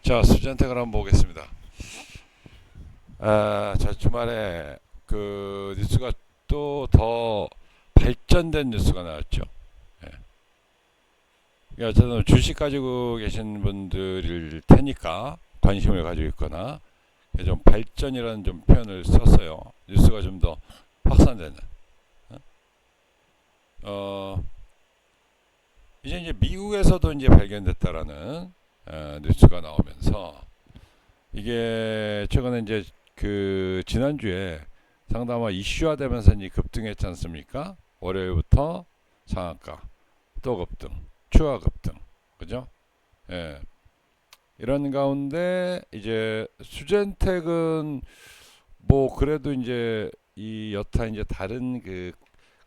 자, 수전택을 한번 보겠습니다. 자, 주말에 그 뉴스가 또 더 발전된 뉴스가 나왔죠. 예. 그러니까 어쨌든 주식 가지고 계신 분들일 테니까 관심을 가지고 있거나 좀 발전이라는 좀 표현을 썼어요. 뉴스가 좀 더 확산되는. 어, 이제 미국에서도 이제 발견됐다라는 뉴스가 나오면서 이게 최근에 이제 그 지난주에 상당히 이슈화되면서 이제 급등했지 않습니까? 월요일부터 상한가, 또 급등, 추가 급등, 그죠? 예. 이런 가운데 이제 수젠텍은 뭐 그래도 이제 이 여타 이제 다른 그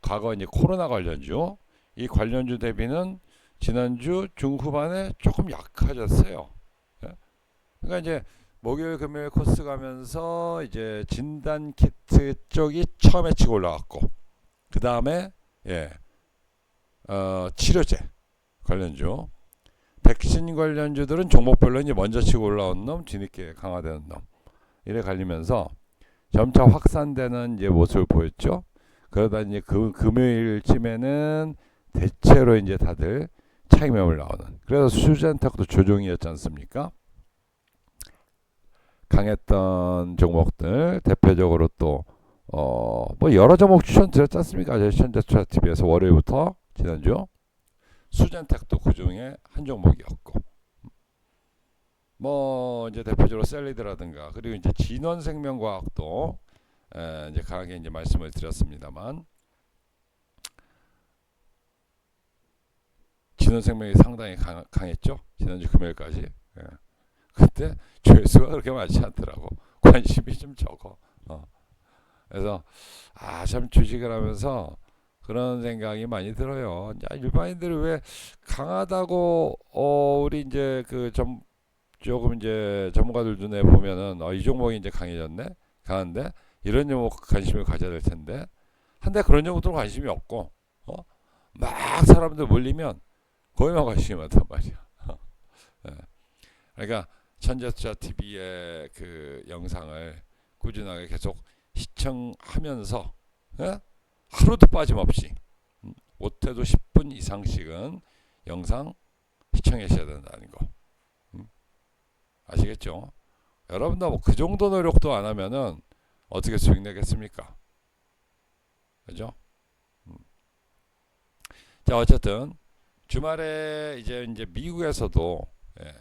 과거 이제 코로나 관련주 이 관련주 대비는 지난주 중후반에 조금 약해졌어요. 예? 그러니까 이제 목요일 금요일 코스 가면서 이제 진단 키트 쪽이 처음에 치고 올라갔고 그 다음에 예, 치료제 관련주 백신 관련주들은 종목별로 이제 먼저 치고 올라온 놈 뒤늦게 강화되는 놈 이래 갈리면서 점차 확산되는 이제 모습을 보였죠. 그러다 이제 그 금요일쯤에는 대체로 이제 다들 차익 매물 나오는 그래서 수젠탁도 조종이었지 않습니까? 강했던 종목들 대표적으로 또 뭐 여러 종목 추천드렸지 않습니까? 현대차 TV에서 월요일부터 지난주 수젠텍도 그 중에 한 종목이었고 뭐 이제 대표적으로 셀리드라든가 그리고 이제 진원생명과학도 이제 강하게 이제 말씀을 드렸습니다만 진원생명이 상당히 강했죠. 지난주 금요일까지. 예. 근데 조회수가 그렇게 많지 않더라고. 관심이 좀 적어. 그래서 참 주식을 하면서 그런 생각이 많이 들어요. 야, 일반인들이 왜 강하다고 우리 이제 조금 이제 전문가들 눈에 보면은 이 종목이 이제 강한데 이런 종목 관심을 가져야 될 텐데 한데 그런 종목들 관심이 없고 막 사람들 몰리면 거기만 관심이 많단 말이야. 예. 그러니까 천재투자 TV의 그 영상을 꾸준하게 계속 시청하면서 예? 하루도 빠짐없이 못해도 10분 이상씩은 영상 시청하셔야 된다는 거 아시겠죠? 여러분도 뭐 그 정도 노력도 안 하면은 어떻게 수익 내겠습니까? 그죠? 자, 어쨌든 주말에 이제 미국에서도 예,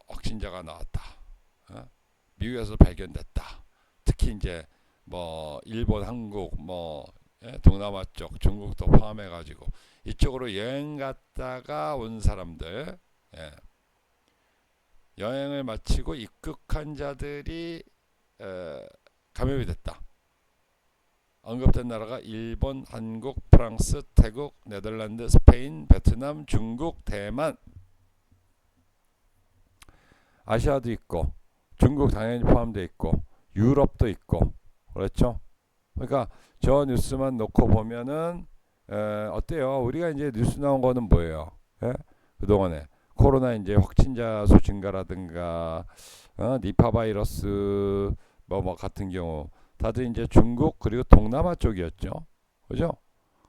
확진자가 나왔다. 미국에서 발견됐다. 특히 이제 뭐 일본, 한국, 뭐 동남아 쪽, 중국도 포함해가지고 이쪽으로 여행 갔다가 온 사람들, 예, 여행을 마치고 입국한 자들이 감염이 됐다. 언급된 나라가 일본, 한국, 프랑스, 태국, 네덜란드, 스페인, 베트남, 중국, 대만, 아시아도 있고 중국 당연히 포함되어 있고 유럽도 있고 그렇죠. 그러니까 저 뉴스만 놓고 보면은 어때요? 우리가 이제 뉴스 나온 거는 뭐예요? 예? 그동안에 코로나 이제 확진자 수 증가라든가 니파 바이러스 뭐 같은 경우 다들 이제 중국 그리고 동남아 쪽이었죠. 그죠?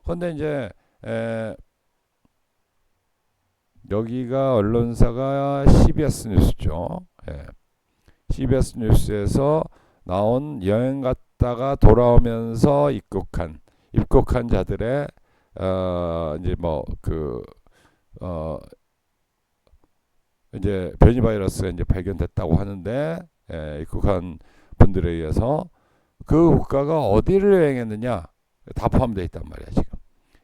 근데 이제 여기가 언론사가 CBS 뉴스죠. 예. CBS 뉴스에서 나온 여행 갔다가 돌아오면서 입국한 자들의 이제 이제 변이 바이러스가 이제 발견됐다고 하는데 입국한 분들에 의해서 그 국가가 어디를 여행했느냐 다 포함되어 있단 말이야 지금.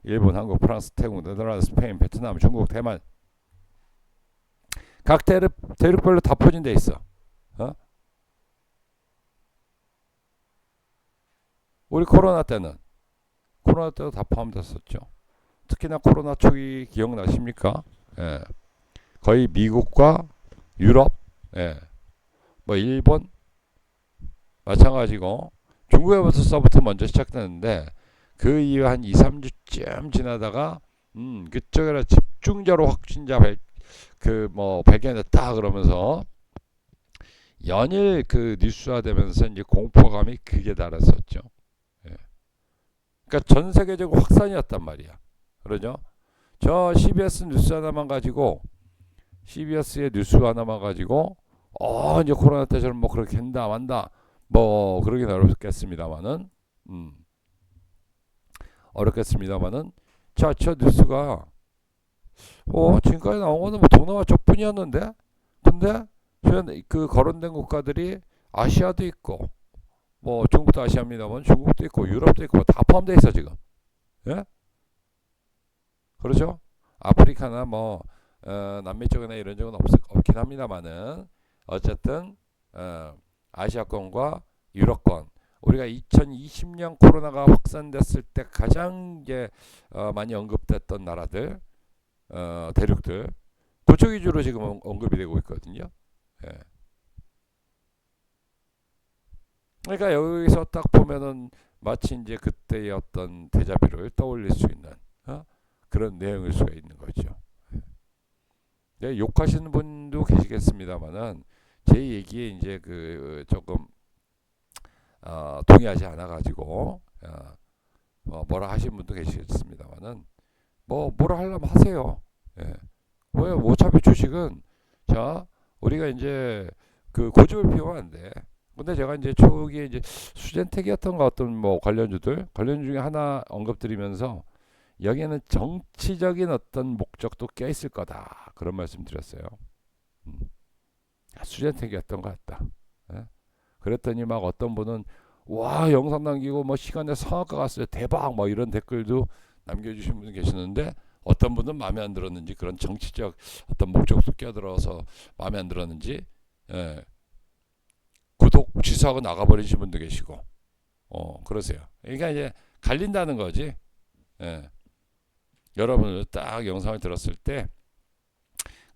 일본, 한국, 프랑스, 태국, 네덜란드, 스페인, 베트남, 중국, 대만 각 대륙별로 다 포진돼 있어. 우리 코로나 때도 다 포함됐었죠. 특히나 코로나 초기 기억나십니까? 예. 거의 미국과 유럽, 예. 뭐 일본 마찬가지고 중국에서부터 먼저 시작됐는데 그 이후 한 2, 3주쯤 지나다가 그쪽에라 집중적으로 확진자 그 뭐 발견했다 그러면서 연일 그 뉴스화되면서 이제 공포감이 극에 달했었죠. 예. 그러니까 전 세계적으로 확산이었단 말이야. 그러죠? 저 CBS 뉴스 하나만 가지고 CBS의 뉴스 하나만 가지고 이제 코로나 때처럼 뭐 그렇게 한다 만다 뭐 그러긴 어렵겠습니다만은 음, 어렵겠습니다만은 저 뉴스가 지금까지 나온 거는 뭐 동남아 쪽뿐이었는데 근데 그 거론된 국가들이 아시아도 있고 뭐 중국도 아시아입니다만 중국도 있고 유럽도 있고 다 포함되어 있어 지금. 예? 그렇죠? 아프리카나 뭐 남미 쪽이나 이런 적은 없긴 합니다만은 어쨌든 아시아권과 유럽권 우리가 2020년 코로나가 확산됐을 때 가장 이제 많이 언급됐던 나라들 대륙들 그쪽 위주로 지금 언급이 되고 있거든요. 예. 그러니까 여기서 딱 보면은 마치 이제 그때의 어떤 데자뷰를 떠올릴 수 있는 그런 내용일 수가 있는 거죠. 네, 욕하시는 분도 계시겠습니다만은 제 얘기에 이제 그 조금 동의하지 않아 가지고 뭐라 하시는 분도 계시겠습니다만은 뭐라 하려면 하세요. 예. 왜 어차피 주식은 자 우리가 이제 그 고집을 피우면 안 돼. 근데 제가 이제 초기에 이제 수젠텍이었던가 어떤 뭐 관련주 중에 하나 언급드리면서 여기에는 정치적인 어떤 목적도 껴 있을 거다 그런 말씀 드렸어요. 음. 수젠텍이었던 것 같다. 예? 그랬더니 막 어떤 분은 와 영상 남기고 뭐 시간에 성악가 갔어요 대박 뭐 이런 댓글도 남겨주신 분이 계시는데 어떤 분은 마음에 안 들었는지 그런 정치적 어떤 목적도 껴들어서 마음에 안 들었는지 예, 구독 취소하고 나가버리신 분도 계시고 그러세요. 그러니까 이제 갈린다는 거지. 예. 여러분들 딱 영상을 들었을 때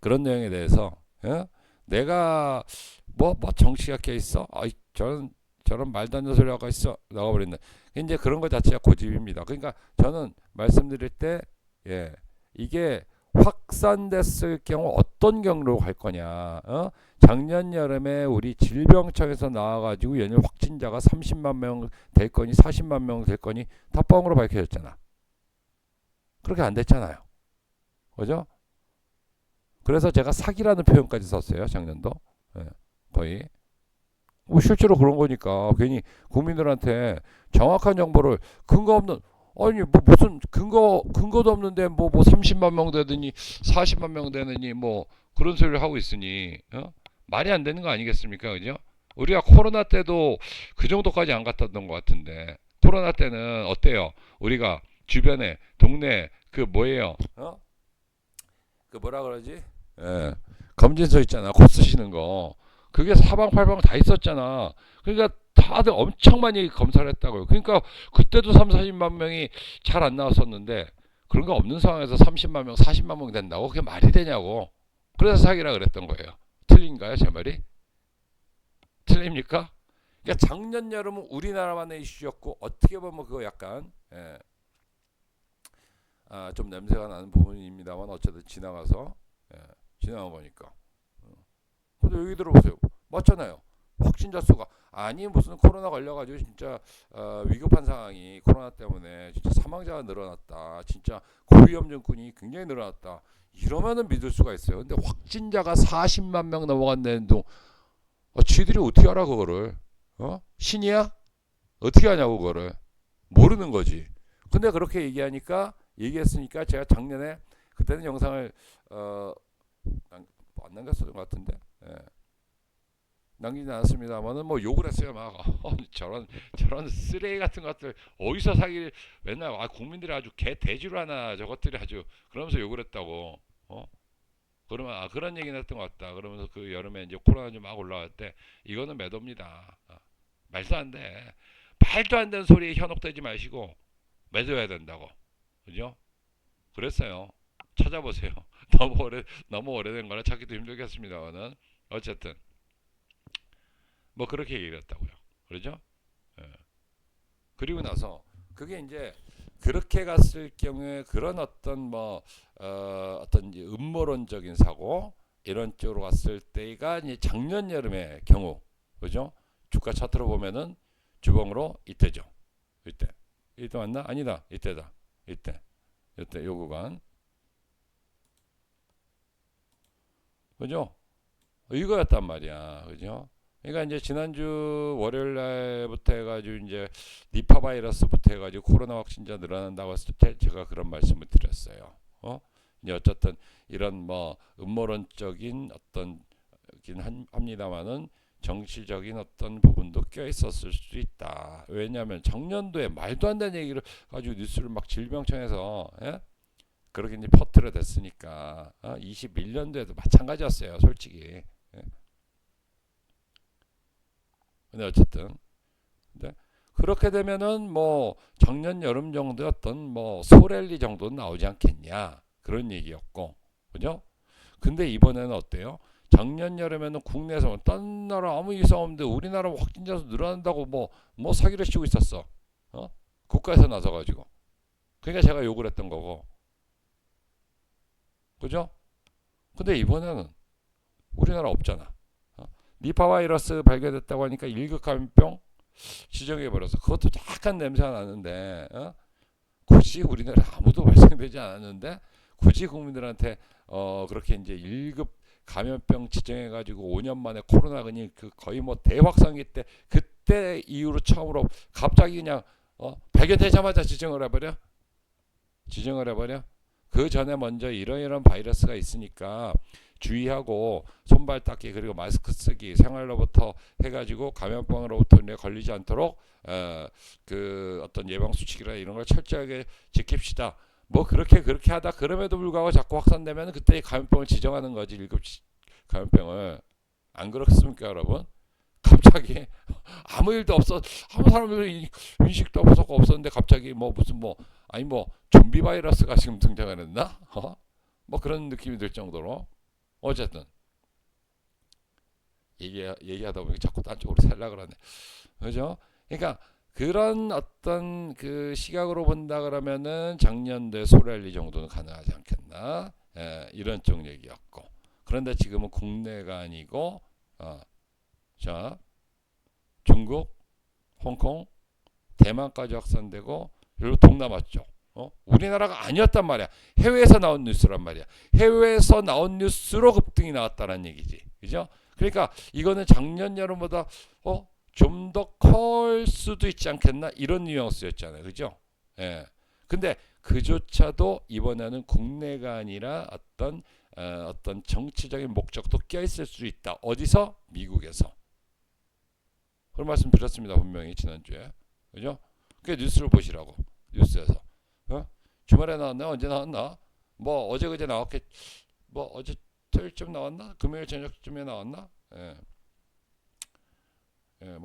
그런 내용에 대해서 예? 내가 뭐 정치가 껴 있어? 저런 말도 안 되는 소리 하고 있어 나가버린다. 이제 그런 것 자체가 고집입니다. 그러니까 저는 말씀드릴 때 예, 이게 확산됐을 경우 어떤 경로로 갈 거냐. 작년 여름에 우리 질병청에서 나와가지고 연일 확진자가 30만 명 될 거니 40만 명 될 거니 다 뻥으로 밝혀졌잖아. 그렇게 안 됐잖아요. 그죠? 그래서 제가 사기라는 표현까지 썼어요. 작년도. 예, 거의. 실제로 그런 거니까 괜히 국민들한테 정확한 정보를 근거 없는 아니 뭐 무슨 근거도 없는데 뭐 30만 명 되더니 40만 명 되느니 뭐 그런 소리를 하고 있으니 말이 안 되는 거 아니겠습니까? 그죠? 우리가 코로나 때도 그 정도까지 안 갔던 것 같은데 코로나 때는 어때요? 우리가 주변에 동네 그 뭐예요? 그 뭐라 그러지? 예. 검진소 있잖아. 코 쓰시는 거. 그게 사방팔방 다 있었잖아. 그러니까 다들 엄청 많이 검사를 했다고요. 그러니까 그때도 3, 40만 명이 잘 안 나왔었는데 그런 거 없는 상황에서 30만 명, 40만 명 된다고 그게 말이 되냐고. 그래서 사기라 그랬던 거예요. 틀린가요, 제 말이? 틀립니까? 그러니까 작년 여름은 우리나라만의 이슈였고 어떻게 보면 그거 약간 좀 냄새가 나는 부분입니다만 어쨌든 지나가서 지나간 거니까. 근데 여기 들어보세요. 맞잖아요. 확진자 수가 아니 무슨 코로나 걸려가지고 진짜 위급한 상황이 코로나 때문에 진짜 사망자가 늘어났다. 진짜 고위험증군이 굉장히 늘어났다. 이러면은 믿을 수가 있어요. 근데 확진자가 40만 명 넘어간다는 쥐들이 어떻게 알아 그거를? 신이야? 어떻게 하냐고 그거를 모르는 거지. 근데 그렇게 얘기했으니까 제가 작년에 그때는 영상을 안 남겼었던 것 같은데 남기지 않았습니다만은 뭐 욕을 했어요 막 저런 쓰레기 같은 것들 어디서 사기를 맨날 국민들이 아주 개 대지로 하나 저것들이 아주 그러면서 욕을 했다고 그러면 그런 얘기는 했던 것 같다 그러면서 그 여름에 이제 코로나 좀 막 올라갈 때 이거는 매도입니다 말도 안 돼 말도 안 되는 소리에 현혹되지 마시고 매도해야 된다고 그죠 그랬어요 찾아보세요 너무 오래된 거라 찾기도 힘들겠습니다만은 어쨌든 뭐 그렇게 얘기를 했다고요. 그러죠? 예. 그리고 나서 그게 이제 그렇게 갔을 경우에 그런 어떤 어떤 이제 음모론적인 사고 이런 쪽으로 갔을 때가 이제 작년 여름의 경우, 그죠? 주가 차트로 보면은 주봉으로 이때죠. 이때 맞나? 아니다. 이때다. 이때 요 구간, 그죠? 이거였단 말이야, 그죠? 그러니까 이제 지난주 월요일 날부터 해가지고 이제 니파 바이러스부터 해가지고 코로나 확진자 늘어난다고 했을 때 제가 그런 말씀을 드렸어요. 이제 어쨌든 이런 음모론적인 어떤 긴 합니다만은 정치적인 어떤 부분도 껴 있었을 수 있다. 왜냐하면 작년도에 말도 안 되는 얘기를 가지고 뉴스를 막 질병청에서, 예? 그렇게 이제 퍼트려 댔으니까 21년도에도 마찬가지였어요, 솔직히. 예. 근데 어쨌든, 근데 그렇게 되면은 작년 여름 정도였던 소랠리 정도는 나오지 않겠냐 그런 얘기였고, 그죠? 근데 이번에는 어때요? 작년 여름에는 국내에서 딴 나라 아무 이상 없는데 우리나라 확진자 수 늘어난다고 사기를 치고 있었어. 국가에서 나서가지고. 그러니까 제가 욕을 했던 거고, 그죠? 근데 이번에는 우리나라 없잖아. 니파 바이러스 발견됐다고 하니까 1급 감염병 지정해버려서 그것도 약간 냄새가 나는데, 굳이 우리나라 아무도 발생되지 않았는데 굳이 국민들한테 그렇게 이제 1급 감염병 지정해가지고 5년 만에 코로나 그냥 거의 대확산기 때 그때 이후로 처음으로 갑자기 그냥 발견되자마자 지정을 해버려. 그 전에 먼저 이런 바이러스가 있으니까 주의하고 손발 닦기 그리고 마스크 쓰기 생활로부터 해가지고 감염병으로부터 걸리지 않도록 그 어떤 예방 수칙이나 이런 걸 철저하게 지킵시다. 그렇게 하다 그럼에도 불구하고 자꾸 확산되면 그때 감염병을 지정하는 거지, 1급 감염병을. 안 그렇습니까, 여러분? 갑자기 아무 일도 없어, 아무 사람들이 인식도 없었는데 갑자기 무슨 아니 좀비 바이러스가 지금 등장을 했나? 그런 느낌이 들 정도로. 어쨌든 얘기하다 보니까 자꾸 딴 쪽으로 살라 그러네, 그죠? 그러니까 그런 어떤 그 시각으로 본다 그러면은 작년도에 소랠리 정도는 가능하지 않겠나, 이런 쪽 얘기였고. 그런데 지금은 국내가 아니고 자 중국, 홍콩, 대만까지 확산되고 그리고 동남아 쪽, 우리나라가 아니었단 말이야. 해외에서 나온 뉴스란 말이야. 해외에서 나온 뉴스로 급등이 나왔다는 얘기지, 그죠? 그러니까 이거는 작년 여름보다 좀 더 클 수도 있지 않겠나 이런 뉘앙스였잖아요, 그죠? 예. 근데 그조차도 이번에는 국내가 아니라 어떤 정치적인 목적도 껴있을 수 있다. 어디서? 미국에서. 그런 말씀 드렸습니다, 분명히 지난주에, 그죠? 그 뉴스를 보시라고. 뉴스에서 주말에 나왔나? 언제 나왔나? 어제 그제 나왔겠. 어제 토요일쯤 나왔나? 금요일 저녁쯤에 나왔나? 예.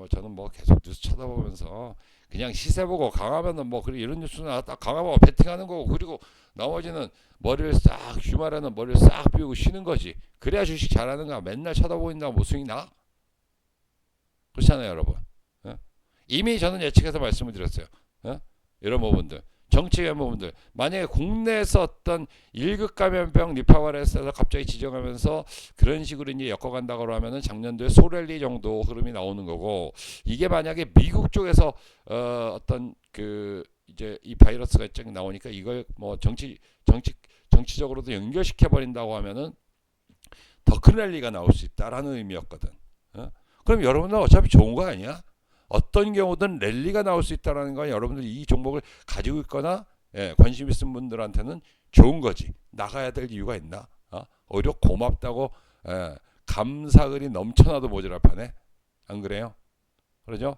저는 계속 뉴스 쳐다보면서 그냥 시세 보고 강하면은 그리고 이런 뉴스 나왔다 강하면 베팅하는 거고, 그리고 나머지는 주말에는 머리를 싹 비우고 쉬는 거지. 그래야 주식 잘하는 거야. 맨날 쳐다보인다고 뭐 수익 나? 그렇잖아요, 여러분. 이미 저는 예측해서 말씀을 드렸어요. 이런 부분들, 정치적인 부분들, 만약에 국내에서 어떤 1급 감염병 니파 바이러스에서 갑자기 지정하면서 그런 식으로 이제 엮어간다고 하면은 작년도에 소랠리 정도 흐름이 나오는 거고, 이게 만약에 미국 쪽에서 어떤 이제 이 바이러스가 나오니까 이걸 정치적으로도 연결시켜 버린다고 하면은 더 큰 랠리가 나올 수 있다라는 의미였거든. 그럼 여러분은 어차피 좋은 거 아니야? 어떤 경우든 랠리가 나올 수 있다는 건 여러분들 이 종목을 가지고 있거나 관심 있는 분들한테는 좋은 거지. 나가야 될 이유가 있나? 오히려 고맙다고 감사글이 넘쳐나도 모자랄 판에. 안 그래요? 그러죠?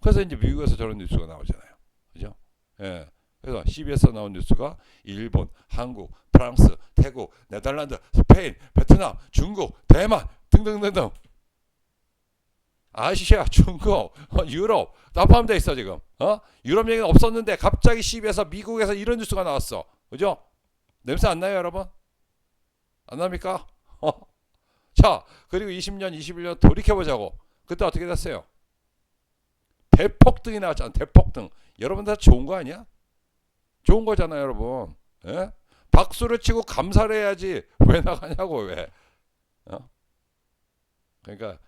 그래서 이제 미국에서 저런 뉴스가 나오잖아요, 그죠? 그래서 CBS에서 나온 뉴스가 일본, 한국, 프랑스, 태국, 네덜란드, 스페인, 베트남, 중국, 대만 등등등등, 아시아, 중국, 유럽 다 포함되어 있어 지금. 유럽 얘기는 없었는데 갑자기 CBS에서 미국에서 이런 뉴스가 나왔어, 그죠? 냄새 안 나요, 여러분? 안 납니까? 자, 그리고 20년, 21년 돌이켜보자고. 그때 어떻게 됐어요? 대폭등이 나왔잖아. 대폭등. 여러분 다 좋은 거 아니야? 좋은 거잖아요, 여러분. 예? 박수를 치고 감사를 해야지. 왜 나가냐고 왜? 어? 그러니까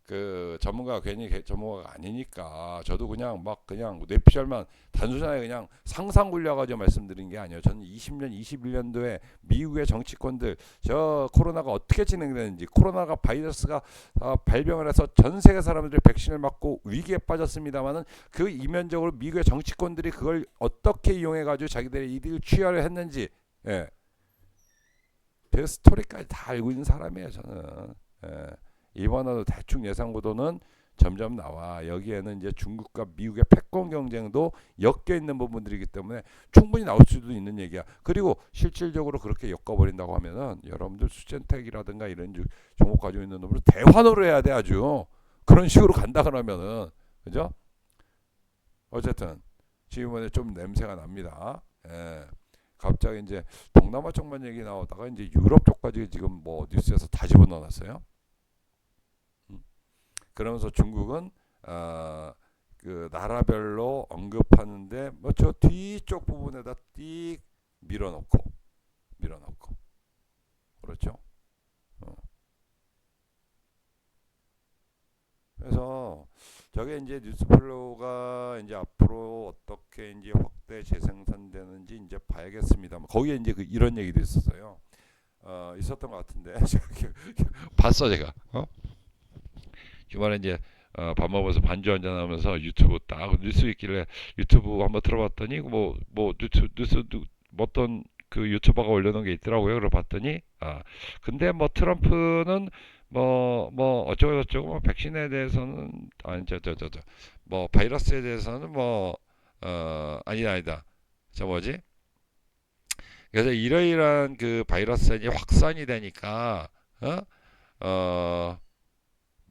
그 전문가가 괜히 전문가가 아니니까 저도 그냥 막 그냥 뇌피셜만 단순하게 그냥 상상 굴려가지고 말씀드린 게 아니에요. 저는 20년, 21년도에 미국의 정치권들 저 코로나가 어떻게 진행되는지 코로나가 바이러스가 발병을 해서 전 세계 사람들이 백신을 맞고 위기에 빠졌습니다만은 그 이면적으로 미국의 정치권들이 그걸 어떻게 이용해가지고 자기들의 이득을 취하려 했는지 예. 그 스토리까지 다 알고 있는 사람이에요 저는. 예. 이번에도 대충 예상 구도는 점점 나와. 여기에는 이제 중국과 미국의 패권 경쟁도 엮여 있는 부분들이기 때문에 충분히 나올 수도 있는 얘기야. 그리고 실질적으로 그렇게 엮어버린다고 하면은 여러분들 수젠텍이라든가 이런 종목 가지고 있는 놈으로 대환호를 해야 돼 아주. 그런 식으로 간다 그러면은 그죠? 어쨌든 지금은 좀 냄새가 납니다. 예. 갑자기 이제 동남아 쪽만 얘기 나오다가 이제 유럽 쪽까지 지금 뭐 뉴스에서 다 집어넣어놨어요. 그러면서 중국은 그 나라별로 언급하는데 뭐 저 뒤쪽 부분에다 띡 밀어넣고 그렇죠. 어. 그래서 저게 이제 뉴스플로우가 이제 앞으로 어떻게 이제 확대 재생산되는지 이제 봐야겠습니다만 거기에 이제 그 이런 얘기도 있었어요. 있었던 것 같은데 봤어 제가. 주말에 이제 밥 먹으면서 반주 한잔 하면서 유튜브 딱 뉴스 있길래 유튜브 한번 들어봤더니 뭐 뉴스 뭐 어떤 그 유튜버가 올려놓은 게 있더라고요. 그래 봤더니 근데 뭐 트럼프는 뭐 어쩌고 저쩌고 뭐 백신에 대해서는 아니 뭐 바이러스에 대해서는 뭐 아니다 저 뭐지 그래서 이러이러한 그 바이러스가 확산이 되니까 어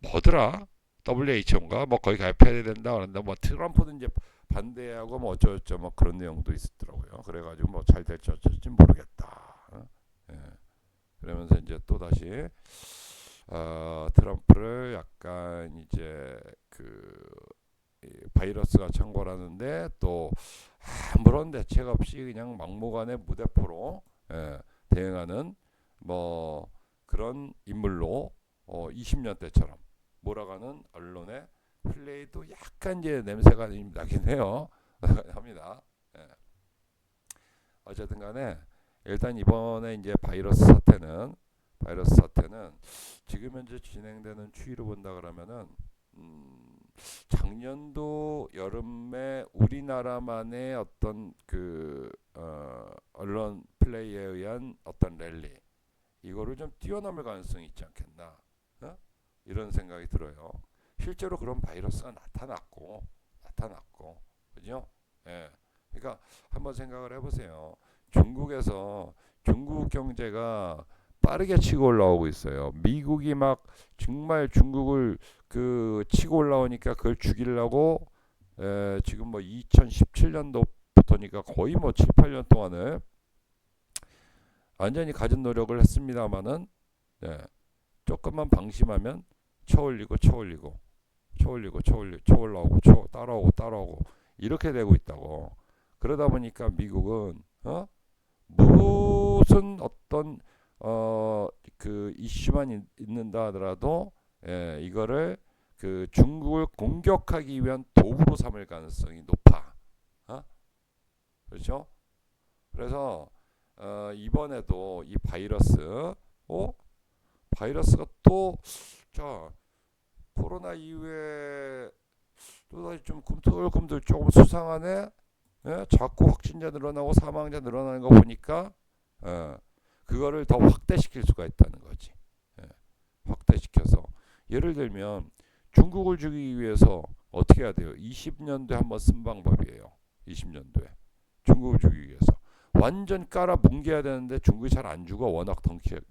뭐더라? WHO인가? 뭐 거기 가입해야 된다 그런다. 뭐 트럼프도 이제 반대하고 뭐 어쩌고저쩌고 뭐 그런 내용도 있었더라고요. 그래가지고 뭐 잘 될지 어쩔지 모르겠다. 예. 그러면서 이제 또 다시 트럼프를 약간 이제 그 바이러스가 창궐하는데 또 아무런 대책 없이 그냥 막무가내 무대포로 대응하는 뭐 그런 인물로 20년 때처럼 몰아가는 언론의 플레이도 약간 이제 냄새가 나긴 해요. 합니다. 예. 어쨌든 간에 일단 이번에 이제 바이러스 사태는 지금 현재 진행되는 추이로 본다 그러면은 작년도 여름에 우리나라만의 어떤 그 언론 플레이에 의한 어떤 랠리 이거를 좀 뛰어넘을 가능성이 있지 않겠나 이런 생각이 들어요. 실제로 그런 바이러스가 나타났고 그죠? 예. 그러니까 한번 생각을 해보세요. 중국 경제가 빠르게 치고 올라오고 있어요. 미국이 막 정말 중국을 그 치고 올라오니까 그걸 죽이려고 지금 뭐 2017년도부터니까 거의 뭐 7, 8년 동안을 완전히 가진 노력을 했습니다마는 예, 조금만 방심하면 쳐올라오고 따라오고 이렇게 되고 있다고. 그러다 보니까 미국은 무슨 어떤 그 이슈만 있는다 하더라도 이거를 그 중국을 공격하기 위한 도구로 삼을 가능성이 높아. 그렇죠? 그래서 이번에도 이 바이러스가 또 자 코로나 이후에 또다시 좀 꿈틀꿈틀 조금 수상하네. 자꾸 확진자 늘어나고 사망자 늘어나는 거 보니까 그거를 더 확대시킬 수가 있다는 거지. 예, 확대시켜서 예를 들면 중국을 죽이기 위해서 어떻게 해야 돼요? 20년도에 한번 쓴 방법이에요. 20년도에 중국을 죽이기 위해서 완전 깔아 뭉개야 되는데 중국이 잘 안 죽어. 워낙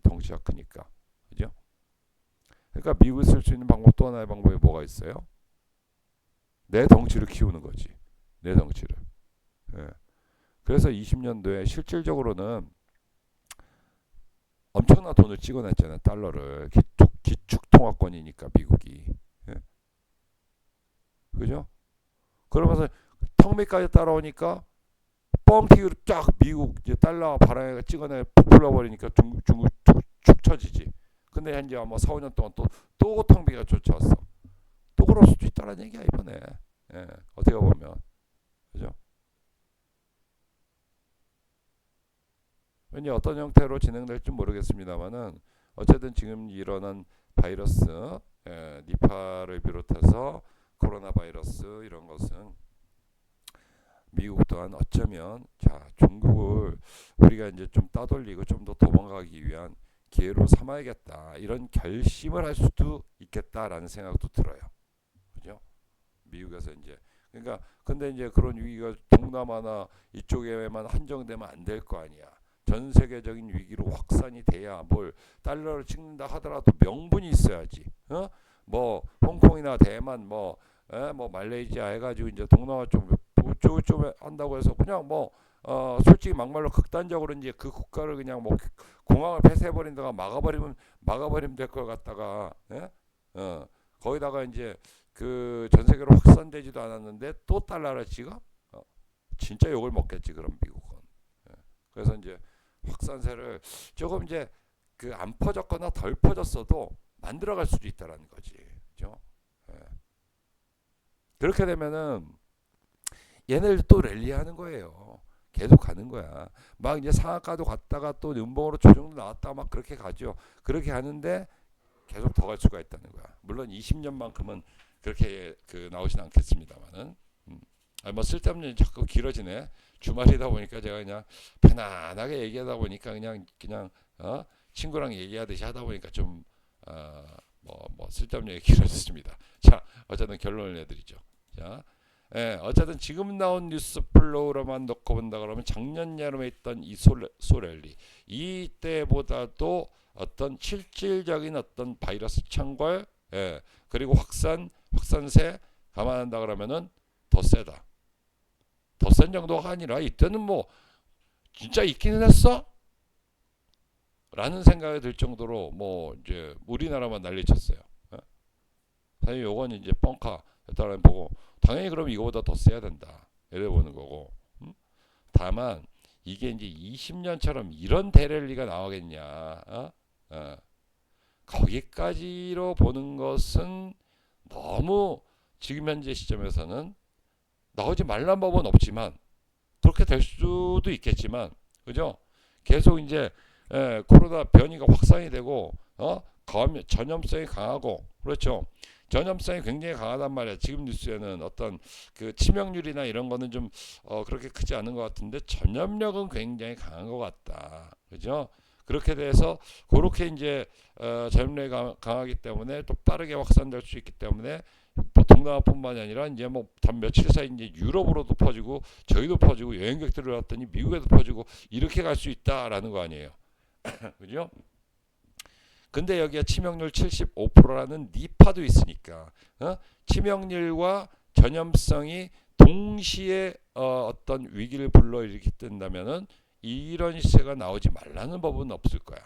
덩치가 크니까. 그죠? 그러니까 미국이 쓸 수 있는 방법 또 하나의 방법이 뭐가 있어요? 내 덩치를 키우는 거지. 내 덩치를. 예. 그래서 20년도에 실질적으로는 엄청난 돈을 찍어냈잖아요. 달러를. 기축통화권이니까 미국이. 예. 그죠? 그러면서 턱밑까지 따라오니까 뻥튀기로 쫙 미국 이제 달러 바람에 찍어내 부풀려 버리니까 중국 축 처지지. 근데 현재 아마 4, 5년 동안 또 고통비가 쫓아왔어. 또 그럴 수도 있다는 얘기야 이번에. 예, 어떻게 보면 그죠? 왠지 어떤 형태로 진행될지 모르겠습니다만은 어쨌든 지금 일어난 바이러스, 니파를 비롯해서 코로나 바이러스 이런 것은 미국 또한 어쩌면 자 중국을 우리가 이제 좀 따돌리고 좀 더 도망가기 위한 기회로 삼아야겠다 이런 결심을 할 수도 있겠다라는 생각도 들어요. 그죠? 미국에서 이제 그러니까 근데 이제 그런 위기가 동남아나 이쪽에만 한정되면 안 될 거 아니야. 전 세계적인 위기로 확산이 돼야 뭘 달러를 찍는다 하더라도 명분이 있어야지. 뭐 홍콩이나 대만 뭐 말레이시아 해가지고 이제 동남아 좀 한다고 해서 그냥 뭐 솔직히 막말로 극단적으로 이제 그 국가를 그냥 뭐 공항을 폐쇄해버린다가 막아버리면 될 것 같다가 거기다가 이제 그 전 세계로 확산되지도 않았는데 또 달러를 찍어? 진짜 욕을 먹겠지 그럼 미국은. 그래서 이제 확산세를 조금 이제 그 안 퍼졌거나 덜 퍼졌어도 만들어갈 수도 있다라는 거지, 그죠? 그렇게 되면은 얘네들 또 랠리하는 거예요. 계속 가는 거야. 막 이제 상한가도 갔다가 또 연봉으로 조정도 나왔다가 막 그렇게 가죠. 그렇게 가는데 계속 더 갈 수가 있다는 거야. 물론 20년만큼은 그렇게 그 나오진 않겠습니다만은. 뭐 쓸데없는 자꾸 길어지네. 주말이다 보니까 제가 그냥 편안하게 얘기하다 보니까 그냥 친구랑 얘기하듯이 하다 보니까 좀 쓸데없는 얘기 길어졌습니다. 자, 어쨌든 결론을 내드리죠. 자, 어쨌든 지금 나온 뉴스 플로우로만 놓고 본다 그러면 작년 여름에 있던 이 소랠리 이때보다도 어떤 실질적인 어떤 바이러스 창궐, 그리고 확산세 감안한다 그러면은 더 세다. 더 센 정도가 아니라 이때는 뭐 진짜 있기는 했어? 라는 생각이 들 정도로 뭐 이제 우리나라만 난리쳤어요. 사실 요건 이제 뻥카 따라 보고 당연히 그럼 이거보다 더 세야 된다. 이래 보는 거고. 다만 이게 이제 20년처럼 이런 대랠리가 나오겠냐? 거기까지로 보는 것은 너무 지금 현재 시점에서는 나오지 말란 법은 없지만 그렇게 될 수도 있겠지만 그죠? 계속 이제 코로나 변이가 확산이 되고 전염성이 강하고 그렇죠. 전염성이 굉장히 강하단 말이야. 지금 뉴스에는 어떤 그 치명률이나 이런 거는 좀 그렇게 크지 않은 것 같은데 전염력은 굉장히 강한 것 같다. 그죠? 그렇게 돼서 그렇게 이제 전염력이 강하기 때문에 또 빠르게 확산될 수 있기 때문에 뭐 동남아뿐만이 아니라 이제 뭐 단 며칠 사이 이제 유럽으로도 퍼지고 저희도 퍼지고 여행객들을 왔더니 미국에도 퍼지고 이렇게 갈 수 있다라는 거 아니에요. 그죠? 근데 여기에 치명률 75%라는 니파도 있으니까 치명률과 전염성이 동시에 어떤 위기를 불러일으킨다면은 이런 시세가 나오지 말라는 법은 없을 거야.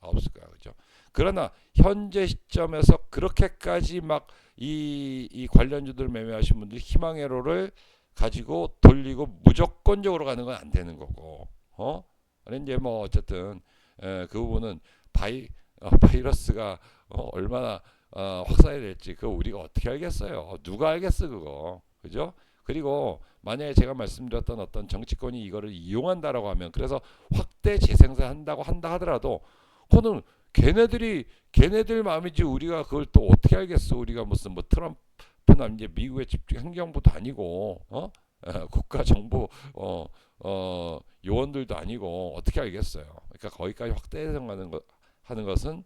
없을 거야. 그죠? 그러나 현재 시점에서 그렇게까지 막 이 관련주들 매매하신 분들이 희망회로를 가지고 돌리고 무조건적으로 가는 건 안 되는 거고. 이제 뭐 어쨌든 그 부분은 바이러스가 얼마나 확산이 될지 그거 우리가 어떻게 알겠어요? 누가 알겠어 그거. 그죠? 그리고 만약에 제가 말씀드렸던 어떤 정치권이 이거를 이용한다라고 하면 그래서 확대 재생산한다고 한다 하더라도 그거는 걔네들 마음이지 우리가 그걸 또 어떻게 알겠어? 우리가 무슨 뭐 트럼프나 이제 미국의 집중 행정부도 아니고 국가 정부 요원들도 아니고 어떻게 알겠어요? 그러니까 거기까지 확대 재생하는 것은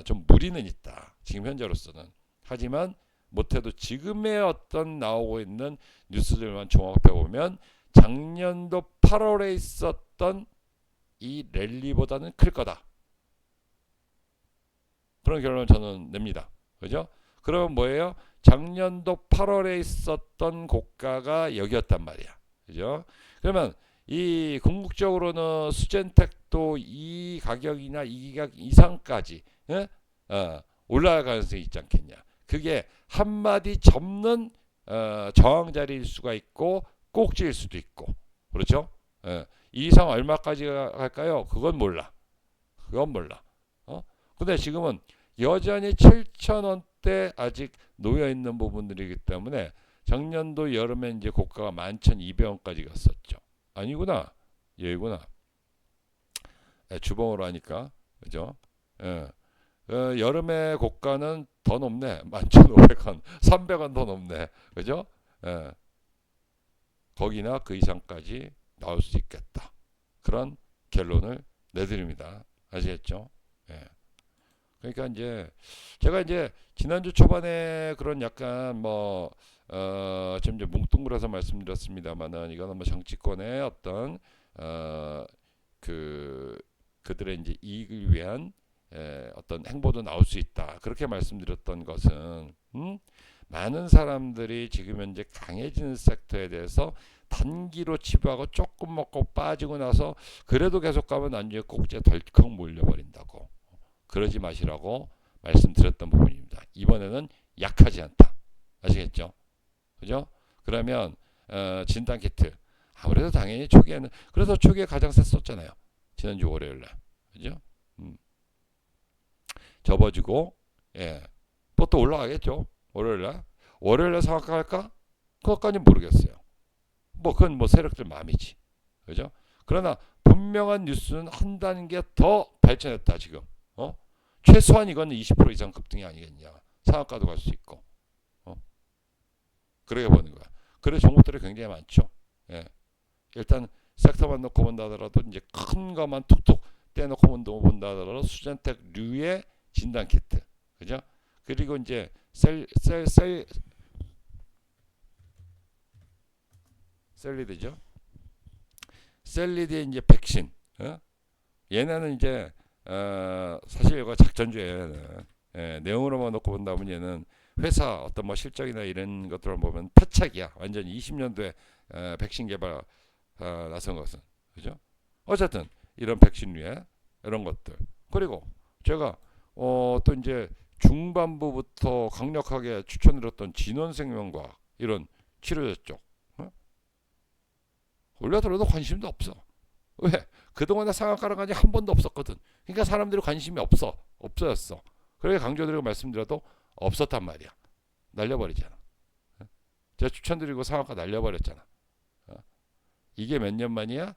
좀 무리는 있다. 지금 현재로서는. 하지만 못해도 지금의 어떤 나오고 있는 뉴스들만 종합해 보면 작년도 8월에 있었던 이 랠리보다는 클 거다. 그런 결론을 저는 냅니다. 그죠? 그러면 뭐예요? 작년도 8월에 있었던 고가가 여기였단 말이야. 그죠? 그러면 이 궁극적으로는 수젠텍도 이 가격이나 이 가격 이상까지 올라갈 가능성이 있지 않겠냐. 그게 한마디 접는 저항자리일 수가 있고 꼭지일 수도 있고 그렇죠? 이 이상 얼마까지 갈까요? 그건 몰라. 그건 몰라. 근데 지금은 여전히 7,000원대 아직 놓여 있는 부분들이기 때문에 작년도 여름에 이제 고가가 11,200원까지 갔었죠. 아니구나. 여기구나. 주봉으로 하니까. 그죠? 예. 여름에 고가는 더 높네. 11,500원, 300원 더 높네. 그죠? 예. 거기나 그 이상까지 나올 수 있겠다. 그런 결론을 내드립니다. 아시겠죠? 예. 그러니까 이제 제가 이제 지난주 초반에 그런 약간 좀 이제 뭉뚱그려서 말씀드렸습니다만은 이거는 뭐 정치권의 어떤 어, 그들의 이제 이익을 위한 어떤 행보도 나올 수 있다. 그렇게 말씀드렸던 것은 많은 사람들이 지금 현재 강해지는 섹터에 대해서 단기로 치부하고 조금 먹고 빠지고 나서 그래도 계속 가면 나중에 꼭지에 덜컥 몰려버린다고. 그러지 마시라고 말씀드렸던 부분입니다. 이번에는 약하지 않다. 아시겠죠? 그죠? 그러면 진단 키트 아무래도 당연히 초기에는 그래서 초기에 가장 셌었잖아요. 지난주 월요일날. 그죠? 접어지고 예. 또 올라가겠죠. 월요일날 상한가 할까? 그것까지는 모르겠어요. 그건 뭐 세력들 마음이지. 그죠? 그러나 분명한 뉴스는 한 단계 더 발전했다 지금. 최소한 이건 20% 이상 급등이 아니겠냐. 상한가도 갈 수 있고. 그렇게 보는 거야. 그래 종목들이 굉장히 많죠. 예. 일단 섹터만 놓고 본다 하더라도 이제 큰 것만 툭툭 떼놓고 본다 하더라도 수젠텍류의 진단 키트. 그죠? 그리고 이제 셀리드죠. 셀리드의 이제 백신. 얘네는 이제 사실 이거 작전주예요. 내용으로만 놓고 본다면 얘는 회사 어떤 뭐 실적이나 이런 것들을 보면 패착이야. 완전히 20년도에 백신 개발 나선 것은 그죠? 어쨌든 이런 백신류에 이런 것들 그리고 제가 또 이제 중반부부터 강력하게 추천드렸던 진원생명과학 이런 치료제 쪽 올려들어도 관심도 없어. 왜? 그동안에 상한가를 간지 한 번도 없었거든. 그러니까 사람들이 관심이 없어졌어. 그렇게 강조드리고 말씀드려도 없었단 말이야. 날려버리잖아. 제가 추천드리고 상한가 날려버렸잖아. 이게 몇 년 만이야?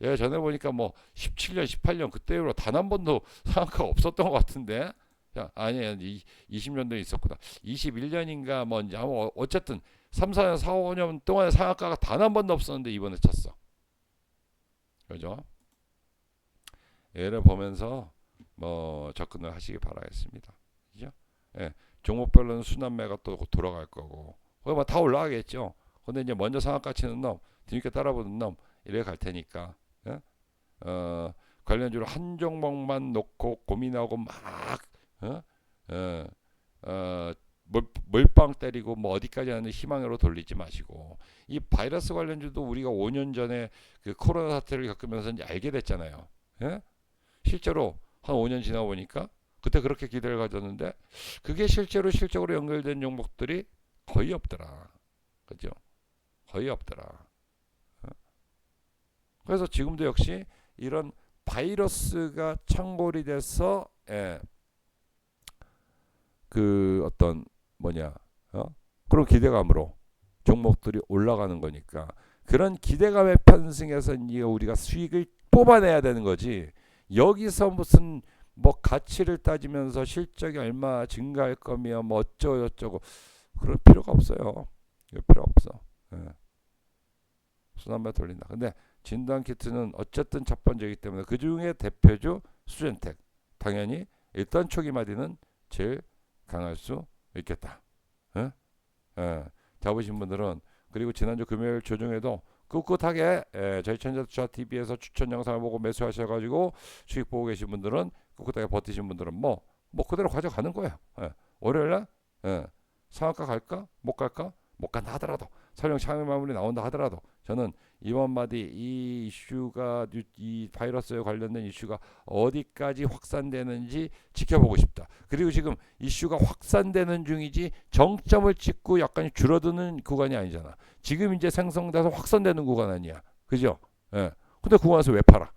예, 전에 보니까 뭐 17년, 18년 그때 이후로 단 한 번도 상한가가 없었던 것 같은데. 아니야, 20년도에 있었구나. 21년인가 뭔지 어쨌든 3, 4년, 4, 5년 동안에 상한가가 단 한 번도 없었는데 이번에 쳤어. 그죠? 얘를 보면서 접근을 하시기 바라겠습니다. 그죠? 예, 종목별로는 순환매가 또 돌아갈 거고, 거기 뭐다 올라가겠죠. 근데 이제 먼저 상한가 치는 놈, 뒤늦게 따라보는 놈, 이래 갈 테니까, 예? 관련주로 한 종목만 놓고 고민하고 막, 몰빵 때리고 뭐 어디까지 하는 희망으로 돌리지 마시고 이 바이러스 관련주도 우리가 5년 전에 그 코로나 사태를 겪으면서 이제 알게 됐잖아요. 예? 실제로 한 5년 지나 보니까 그때 그렇게 기대를 가졌는데 그게 실적으로 연결된 종목들이 거의 없더라. 그죠? 거의 없더라. 그래서 지금도 역시 이런 바이러스가 창궐이 돼서 그 어떤 그런 기대감으로 종목들이 올라가는 거니까 그런 기대감의 편승에서 이제 우리가 수익을 뽑아내야 되는 거지. 여기서 무슨 뭐 가치를 따지면서 실적이 얼마 증가할 거며 뭐 어쩌고 그럴 필요가 없어요. 이거 필요 없어. 순환매 돌린다. 근데 진단 키트는 어쨌든 첫 번째이기 때문에 그 중에 대표주 수젠텍 당연히 일단 초기 마디는 제일 강할 수 있겠다. 잡으신 분들은 그리고 지난주 금요일 조정에도 꿋꿋하게 저희 천재투자TV에서 추천 영상을 보고 매수하셔가지고 수익 보고 계신 분들은 꿋꿋하게 버티신 분들은 뭐 그대로 가져가는 거예요. 월요일날 상한가 갈까? 못 갈까? 못 간다 하더라도 설령 상위 마무리 나온다 하더라도 저는 이번 마디 이 이슈가 이 바이러스에 관련된 이슈가 어디까지 확산되는지 지켜보고 싶다. 그리고 지금 이슈가 확산되는 중이지 정점을 찍고 약간 줄어드는 구간이 아니잖아. 지금 이제 생성돼서 확산되는 구간 아니야. 그죠? 예. 근데 그거 와서 왜 팔아?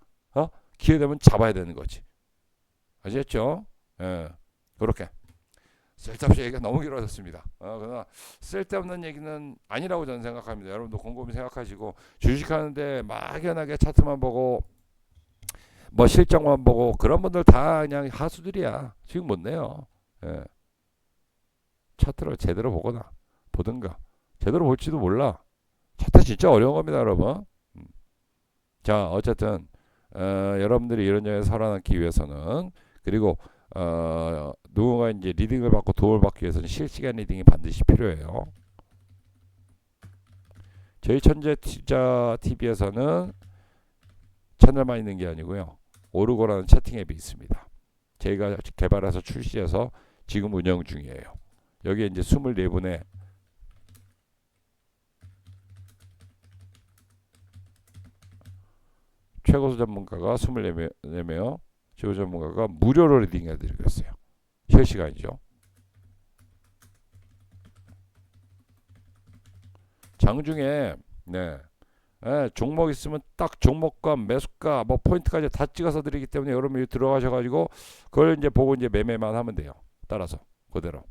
기회 되면 잡아야 되는 거지. 아시겠죠? 예. 그렇게. 쓸데없이 얘기가 너무 길어졌습니다. 그러나 쓸데없는 얘기는 아니라고 저는 생각합니다. 여러분도 곰곰이 생각하시고 주식하는데 막연하게 차트만 보고 뭐 실적만 보고 그런 분들 다 그냥 하수들이야. 지금 못 내요. 예. 차트를 제대로 보든가 제대로 볼지도 몰라. 차트 진짜 어려운 겁니다, 여러분. 음. 자, 어쨌든 여러분들이 이런 점에 살아남기 위해서는 그리고 누군가 이제 리딩을 받고 도움을 받기 위해서는 실시간 리딩이 반드시 필요해요. 저희 천재 투자 TV에서는 채널만 있는 게 아니고요. 오르고라는 채팅 앱이 있습니다. 저희가 개발해서 출시해서 지금 운영 중이에요. 여기에 이제 24분의 최고수 전문가가 24명, 최고 전문가가 무료로 리딩해 드리고 있어요. 실시간이죠. 장중에 네. 종목 있으면 딱 종목과 매수가 뭐 포인트까지 다 찍어서 드리기 때문에 여러분이 들어가셔가지고 그걸 이제 보고 이제 매매만 하면 돼요. 따라서 그대로.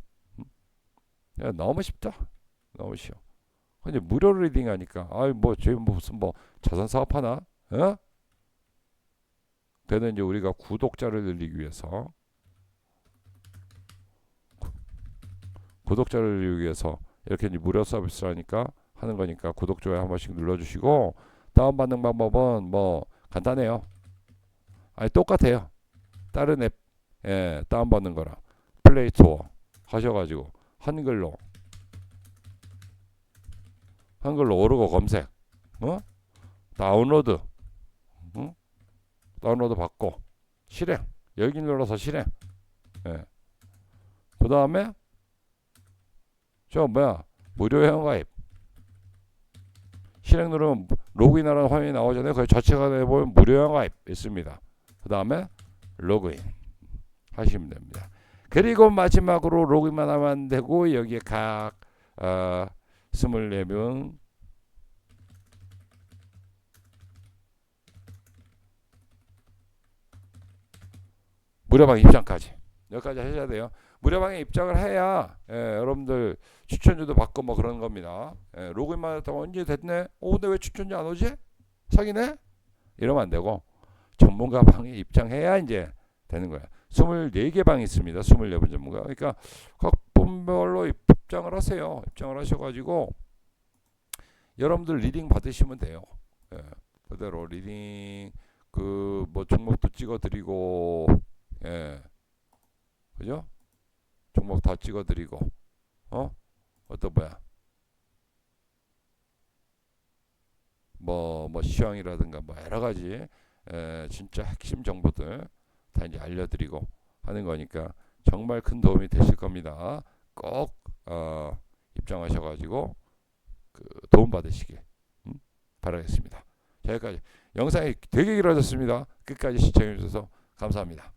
너무 쉽다. 너무 쉬워. 근데 무료로 리딩하니까 아이 뭐 저희 무슨 뭐 자산 사업 하나? 그래도 이제 우리가 구독자를 늘리기 위해서 이렇게 이제 무료 서비스를 하니까 하는 거니까 구독 좋아요 한 번씩 눌러주시고 다운받는 방법은 뭐 간단해요. 아니 똑같아요. 다른 앱 다운받는 거랑 플레이 스토어 하셔가지고 한글로 오르고 검색 다운로드 다운로드 받고 실행 여기 눌러서 실행 그 다음에 저 무료 회원가입 실행 누르면 로그인하라는 화면이 나오잖아요. 거기 좌측에 보면 무료 회원가입 있습니다. 그 다음에 로그인 하시면 됩니다. 그리고 마지막으로 로그인만 하면 안 되고 여기에 각 24명 무료방 입장까지 여기까지 하셔야 돼요. 무료방에 입장을 해야 여러분들 추천주도 받고 뭐 그런 겁니다. 로그인만 했다고 언제 됐네? 근데 왜 추천주 안 오지? 사기네? 이러면 안 되고 전문가 방에 입장해야 이제 되는 거야. 24개 방이 있습니다. 24분 전문가. 그러니까 각 분별로 입장을 하세요. 입장을 하셔가지고 여러분들 리딩 받으시면 돼요. 그대로 리딩 그 뭐 종목도 찍어드리고 그죠? 종목 다 찍어드리고 어떤 뭐 시황이라든가 뭐 여러 가지 진짜 핵심 정보들 다 이제 알려드리고 하는 거니까 정말 큰 도움이 되실 겁니다. 꼭 입장하셔가지고 그 도움 받으시길 바라겠습니다. 자, 여기까지 영상이 되게 길어졌습니다. 끝까지 시청해 주셔서 감사합니다.